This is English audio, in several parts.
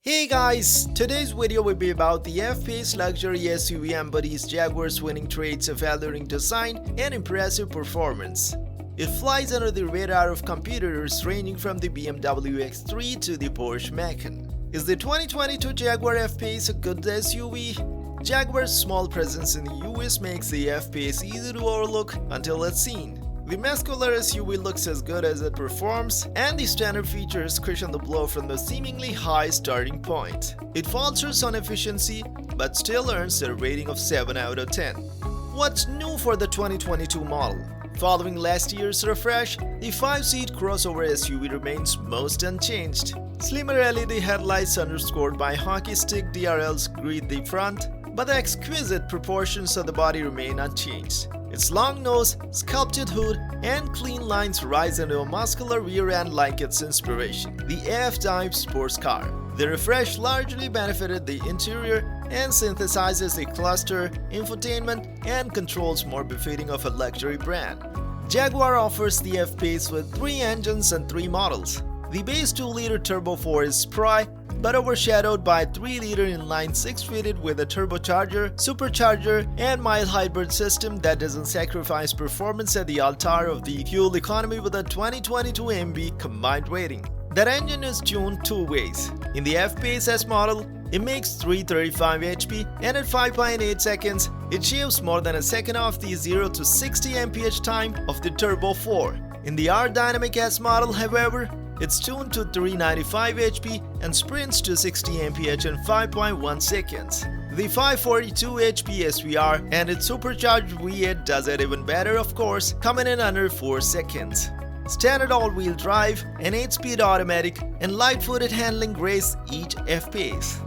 Hey guys, today's video will be about the FPace luxury SUV embodies Jaguar's winning traits of alluring design and impressive performance. It flies under the radar of competitors ranging from the BMW X3 to the Porsche Macan. Is the 2022 Jaguar FPace a good SUV? Jaguar's small presence in the US makes the FPace easy to overlook until it's seen. The muscular SUV looks as good as it performs, and the standard features cushion the blow from the seemingly high starting point. It falters on efficiency, but still earns a rating of 7 out of 10. What's new for the 2022 model? Following last year's refresh, the 5-seat crossover SUV remains most unchanged. Slimmer LED headlights underscored by hockey stick DRLs greet the front, but the exquisite proportions of the body remain unchanged. Its long nose, sculpted hood, and clean lines rise into a muscular rear end like its inspiration, the F-Type sports car. The refresh largely benefited the interior and synthesizes a cluster, infotainment, and controls more befitting of a luxury brand. Jaguar offers the F-Pace with 3 engines and 3 models. The base 2-liter Turbo 4 is spry, but overshadowed by a 3-liter inline-6 fitted with a turbocharger, supercharger, and mild hybrid system that doesn't sacrifice performance at the altar of the fuel economy with a 2022 MB combined rating. That engine is tuned 2 ways. In the FPace S model, it makes 335 HP, and at 5.8 seconds, it shaves more than a second off the 0 to 60 mph time of the Turbo 4. In the R Dynamic S model, however, it's tuned to 395 HP and sprints to 60 mph in 5.1 seconds. The 542 HP SVR and its supercharged V8 does it even better, of course, coming in under 4 seconds. Standard all-wheel drive, an 8-speed automatic, and light-footed handling grace each FPace.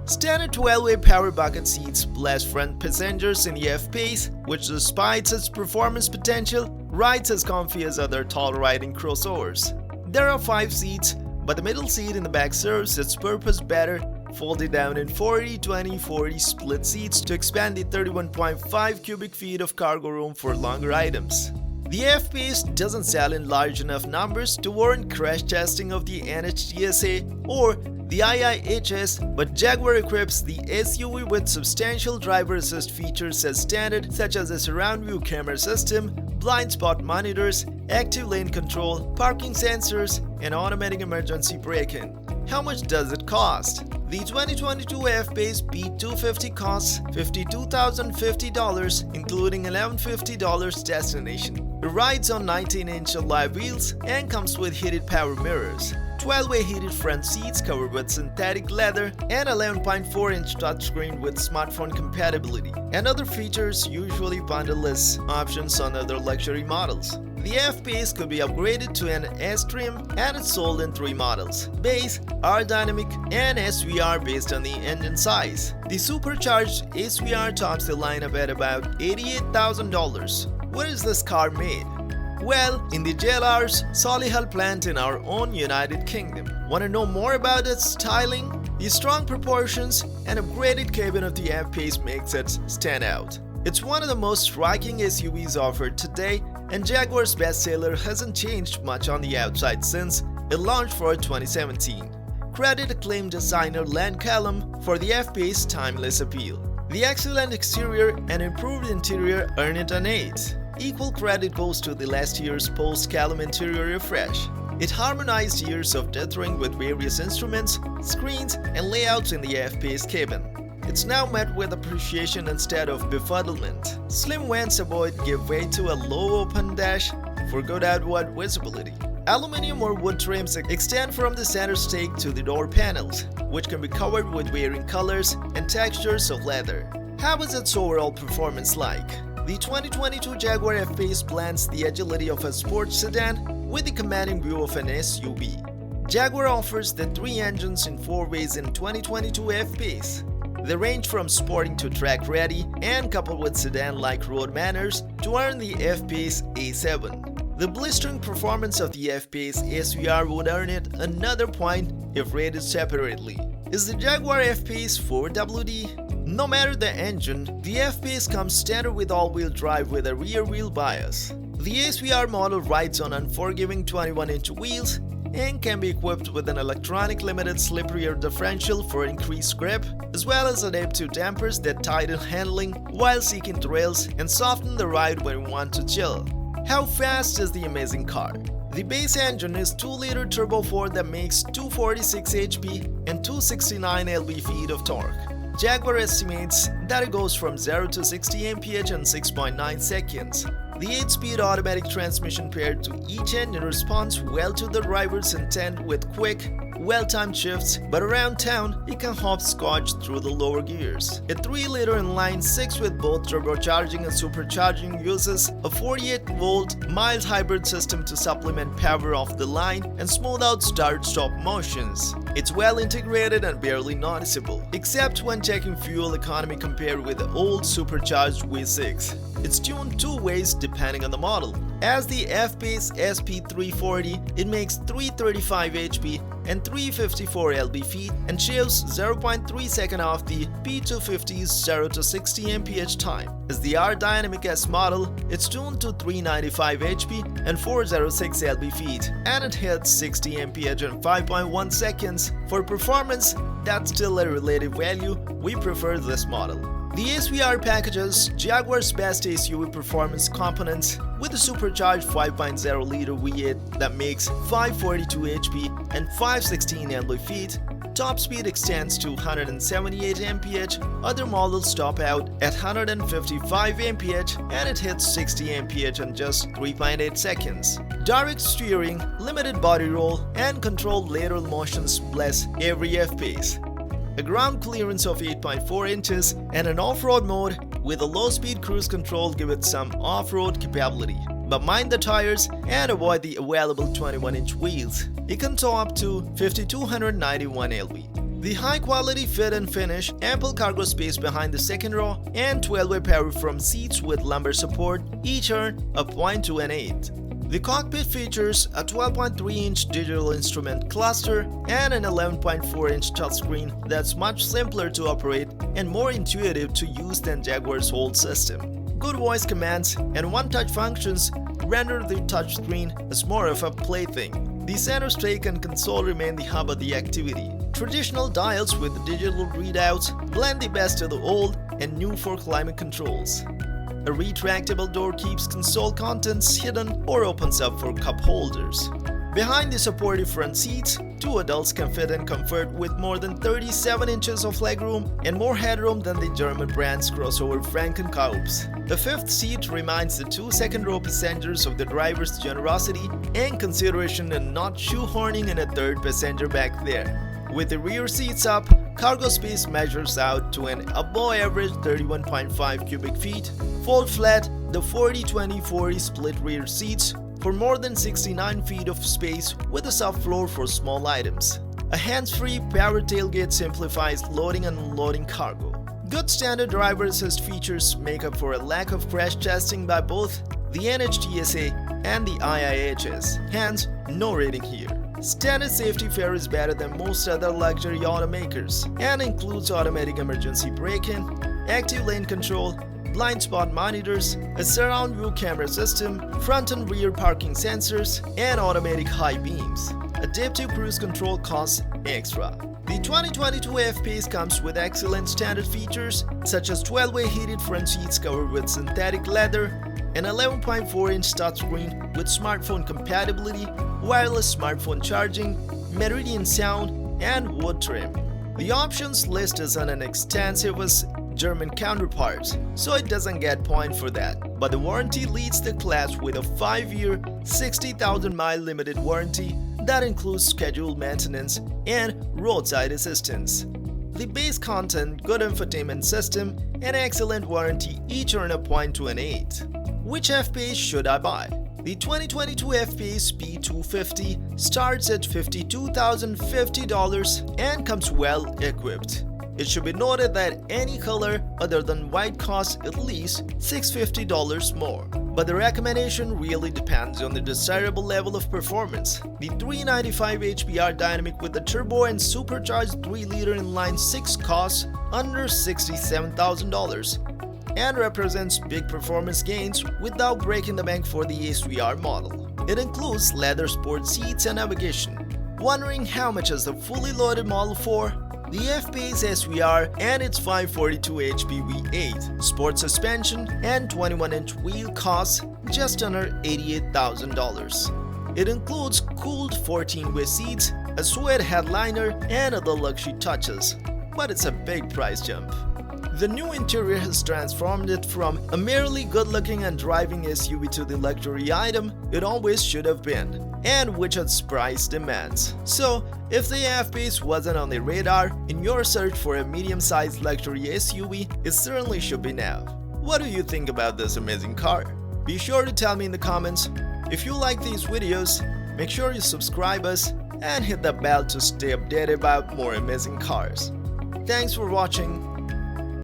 Standard 12-way power bucket seats blast front passengers in the FPace, which despite its performance potential, rides as comfy as other tall-riding crossovers. There are 5 seats, but the middle seat in the back serves its purpose better, folded down in 40-20-40 split seats to expand the 31.5 cubic feet of cargo room for longer items. The FPace doesn't sell in large enough numbers to warrant crash testing of the NHTSA or the IIHS, but Jaguar equips the SUV with substantial driver assist features as standard, such as a surround view camera system, blind spot monitors, active lane control, parking sensors, and automatic emergency braking. How much does it cost? The 2022 FPace B250 costs $52,050, including $1,150 destination. It rides on 19-inch alloy wheels and comes with heated power mirrors, 12-way heated front seats covered with synthetic leather, and 11.4-inch touchscreen with smartphone compatibility, and other features usually bundled as options on other luxury models. The FPace could be upgraded to an S-Trim, and it's sold in 3 models: Base, R Dynamic, and SVR based on the engine size. The supercharged SVR tops the lineup at about $88,000. Where is this car made? Well, in the JLR's Solihull plant in our own United Kingdom. Want to know more about its styling? The strong proportions and upgraded cabin of the FPace makes it stand out. It's one of the most striking SUVs offered today, and Jaguar's bestseller hasn't changed much on the outside since it launched for 2017. Credit acclaimed designer Len Callum for the FPace's timeless appeal. The excellent exterior and improved interior earn it an 8. Equal credit goes to the last year's post-Callum interior refresh. It harmonized years of dithering with various instruments, screens, and layouts in the FPace cabin. It's now met with appreciation instead of befuddlement. Slim vents avoid give way to a low open dash for good outward visibility. Aluminum or wood trims extend from the center stake to the door panels, which can be covered with varying colors and textures of leather. How is its overall performance like? The 2022 Jaguar FPace blends the agility of a sports sedan with the commanding view of an SUV. Jaguar offers the 3 engines in 4 ways in 2022 FPace. They range from sporting to track-ready and coupled with sedan-like road manners to earn the FPace A7. The blistering performance of the FPace SVR would earn it another point if rated separately. Is the Jaguar FPace 4WD? No matter the engine, the FPace comes standard with all-wheel drive with a rear-wheel bias. The SVR model rides on unforgiving 21-inch wheels and can be equipped with an electronic limited slip rear differential for increased grip, as well as adaptive dampers that tighten handling while seeking thrills and soften the ride when you want to chill. How fast is the amazing car? The base engine is 2-liter turbo 4 that makes 246 HP and 269 lb-ft of torque. Jaguar estimates that it goes from 0 to 60 mph in 6.9 seconds. The 8-speed automatic transmission paired to each engine responds well to the driver's intent with quick, well-timed shifts, but around town, it can hopscotch through the lower gears. A 3-liter inline 6 with both turbocharging and supercharging uses a 48-volt mild hybrid system to supplement power off the line and smooth out start-stop motions. It's well integrated and barely noticeable, except when checking fuel economy compared with the old supercharged V6. It's tuned two ways depending on the model. As the FPace SP340, it makes 335 HP and 354 lb-ft and shaves 0.3 seconds off the P250's 0 to 60 mph time. As the R-Dynamic S model, it's tuned to 395 HP and 406 lb-ft, and it hits 60 mph in 5.1 seconds. For performance, that's still a relative value. We prefer this model. The SVR packages Jaguar's best SUV performance components with a supercharged 5.0-liter V8 that makes 542 HP and 516 lb-ft. Top speed extends to 178 mph, other models top out at 155 mph, and it hits 60 mph in just 3.8 seconds. Direct steering, limited body roll, and controlled lateral motions bless every FPace. A ground clearance of 8.4 inches and an off-road mode with a low-speed cruise control give it some off-road capability. But mind the tires and avoid the available 21-inch wheels. It can tow up to 5,291 lb. The high-quality fit and finish, ample cargo space behind the second row, and 12-way power from seats with lumbar support each earn a point to an 8. The cockpit features a 12.3-inch digital instrument cluster and an 11.4-inch touchscreen that's much simpler to operate and more intuitive to use than Jaguar's old system. Good voice commands and one-touch functions render the touchscreen as more of a plaything. The center stake and console remain the hub of the activity. Traditional dials with digital readouts blend the best of the old and new for climate controls. A retractable door keeps console contents hidden or opens up for cup holders. Behind the supportive front seats, two adults can fit in comfort with more than 37 inches of legroom and more headroom than the German brand's crossover Franken-Coupes. The fifth seat reminds the two second-row passengers of the driver's generosity and consideration in not shoehorning in a third passenger back there. With the rear seats up, cargo space measures out to an above-average 31.5 cubic feet. Fold flat, the 40-20-40 split rear seats for more than 69 feet of space with a subfloor for small items. A hands-free power tailgate simplifies loading and unloading cargo. Good standard driver assist features make up for a lack of crash testing by both the NHTSA and the IIHS, hence no rating here. Standard safety fare is better than most other luxury automakers and includes automatic emergency braking, active lane control, blind spot monitors, a surround view camera system, front and rear parking sensors, and automatic high beams. Adaptive cruise control costs extra. The 2022 FPace comes with excellent standard features such as 12-way heated front seats covered with synthetic leather, an 11.4-inch touchscreen with smartphone compatibility, wireless smartphone charging, Meridian sound, and wood trim. The options list is on an extensive as German counterparts, so it doesn't get point for that. But the warranty leads the class with a 5-year, 60,000-mile limited warranty that includes scheduled maintenance and roadside assistance. The base content, good infotainment system, and excellent warranty each earn a point to an 8. Which FPace should I buy? The 2022 FPace P250 starts at $52,050 and comes well equipped. It should be noted that any color other than white costs at least $650 more. But the recommendation really depends on the desirable level of performance. The 395 HP R-Dynamic with the turbo and supercharged 3-liter inline 6 costs under $67,000 and represents big performance gains without breaking the bank for the SVR model. It includes leather sport seats and navigation. Wondering how much is the fully loaded Model 4? The FPace SVR and its 542 HP V8 sport suspension and 21-inch wheel costs just under $88,000. It includes cooled 14-way seats, a suede headliner, and other luxury touches, but it's a big price jump. The new interior has transformed it from a merely good-looking and driving SUV to the luxury item it always should have been, and which its price demands. So, if the FPace wasn't on the radar in your search for a medium-sized luxury SUV, it certainly should be now. What do you think about this amazing car? Be sure to tell me in the comments. If you like these videos, make sure you subscribe us and hit the bell to stay updated about more amazing cars. Thanks for watching.